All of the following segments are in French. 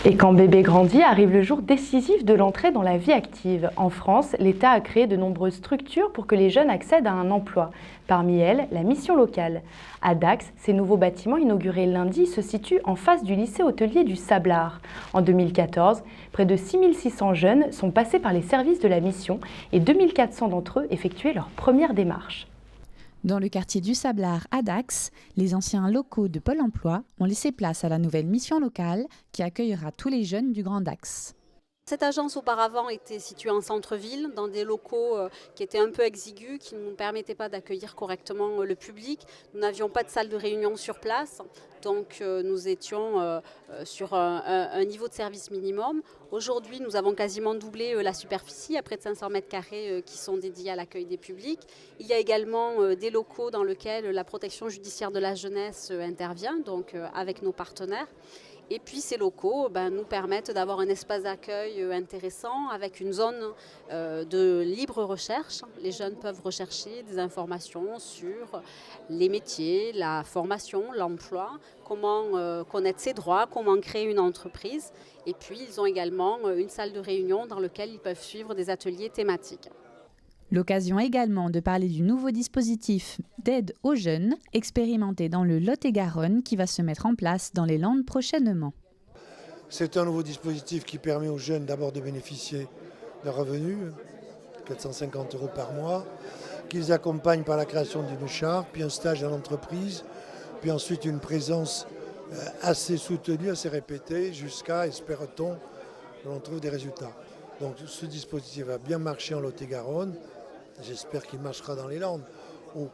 Et quand bébé grandit, arrive le jour décisif de l'entrée dans la vie active. En France, l'État a créé de nombreuses structures pour que les jeunes accèdent à un emploi. Parmi elles, la mission locale. À Dax, ces nouveaux bâtiments inaugurés lundi se situent en face du lycée hôtelier du Sablard. En 2014, près de 6600 jeunes sont passés par les services de la mission et 2400 d'entre eux effectuaient leur première démarche. Dans le quartier du Sablard à Dax, les anciens locaux de Pôle emploi ont laissé place à la nouvelle mission locale qui accueillera tous les jeunes du Grand Dax. Cette agence auparavant était située en centre-ville, dans des locaux qui étaient un peu exigus, qui ne nous permettaient pas d'accueillir correctement le public. Nous n'avions pas de salle de réunion sur place, donc nous étions sur un niveau de service minimum. Aujourd'hui, nous avons quasiment doublé la superficie, à près de 500 mètres carrés qui sont dédiés à l'accueil des publics. Il y a également des locaux dans lesquels la protection judiciaire de la jeunesse intervient, donc avec nos partenaires. Et puis ces locaux nous permettent d'avoir un espace d'accueil intéressant avec une zone de libre recherche. Les jeunes peuvent rechercher des informations sur les métiers, la formation, l'emploi, comment connaître ses droits, comment créer une entreprise. Et puis ils ont également une salle de réunion dans laquelle ils peuvent suivre des ateliers thématiques. L'occasion également de parler du nouveau dispositif d'aide aux jeunes expérimenté dans le Lot-et-Garonne qui va se mettre en place dans les Landes prochainement. C'est un nouveau dispositif qui permet aux jeunes d'abord de bénéficier d'un revenu, 450 € par mois, qu'ils accompagnent par la création d'une charte, puis un stage en entreprise, puis ensuite une présence assez soutenue, assez répétée, jusqu'à, espère-t-on, que l'on trouve des résultats. Donc ce dispositif a bien marché en Lot-et-Garonne. J'espère qu'il marchera dans les Landes, où,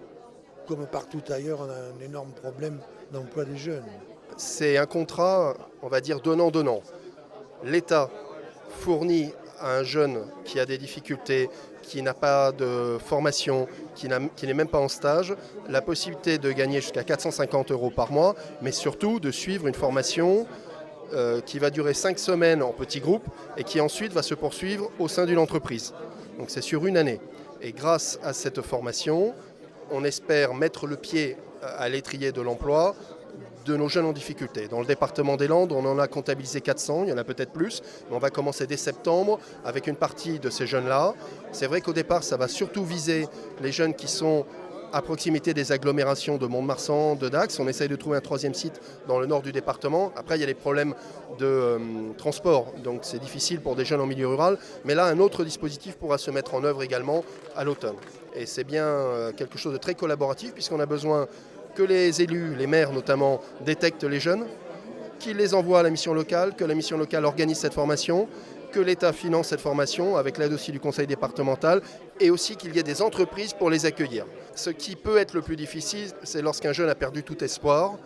comme partout ailleurs, on a un énorme problème d'emploi des jeunes. C'est un contrat, on va dire, donnant-donnant. L'État fournit à un jeune qui a des difficultés, qui n'a pas de formation, qui n'est même pas en stage, la possibilité de gagner jusqu'à 450 € par mois, mais surtout de suivre une formation qui va durer 5 semaines en petit groupe et qui ensuite va se poursuivre au sein d'une entreprise. Donc c'est sur une année. Et grâce à cette formation, on espère mettre le pied à l'étrier de l'emploi de nos jeunes en difficulté. Dans le département des Landes, on en a comptabilisé 400, il y en a peut-être plus, mais on va commencer dès septembre avec une partie de ces jeunes-là. C'est vrai qu'au départ, ça va surtout viser les jeunes qui sont à proximité des agglomérations de Mont-de-Marsan, de Dax. On essaye de trouver un troisième site dans le nord du département. Après, il y a les problèmes de transport, donc c'est difficile pour des jeunes en milieu rural. Mais là, un autre dispositif pourra se mettre en œuvre également à l'automne. Et c'est bien quelque chose de très collaboratif, puisqu'on a besoin que les élus, les maires notamment, détectent les jeunes, qu'ils les envoient à la mission locale, que la mission locale organise cette formation, que l'État finance cette formation avec l'aide aussi du conseil départemental et aussi qu'il y ait des entreprises pour les accueillir. Ce qui peut être le plus difficile, c'est lorsqu'un jeune a perdu tout espoir.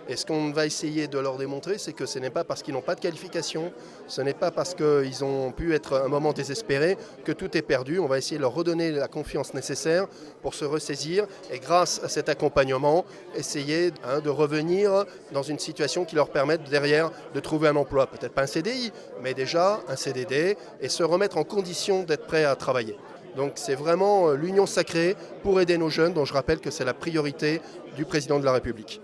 Et ce qu'on va essayer de leur démontrer, c'est que ce n'est pas parce qu'ils n'ont pas de qualification, ce n'est pas parce qu'ils ont pu être un moment désespéré que tout est perdu. On va essayer de leur redonner la confiance nécessaire pour se ressaisir et grâce à cet accompagnement, essayer de revenir dans une situation qui leur permette derrière de trouver un emploi. Peut-être pas un CDI, mais déjà un CDD et se remettre en condition d'être prêt à travailler. Donc c'est vraiment l'union sacrée pour aider nos jeunes, dont je rappelle que c'est la priorité du président de la République.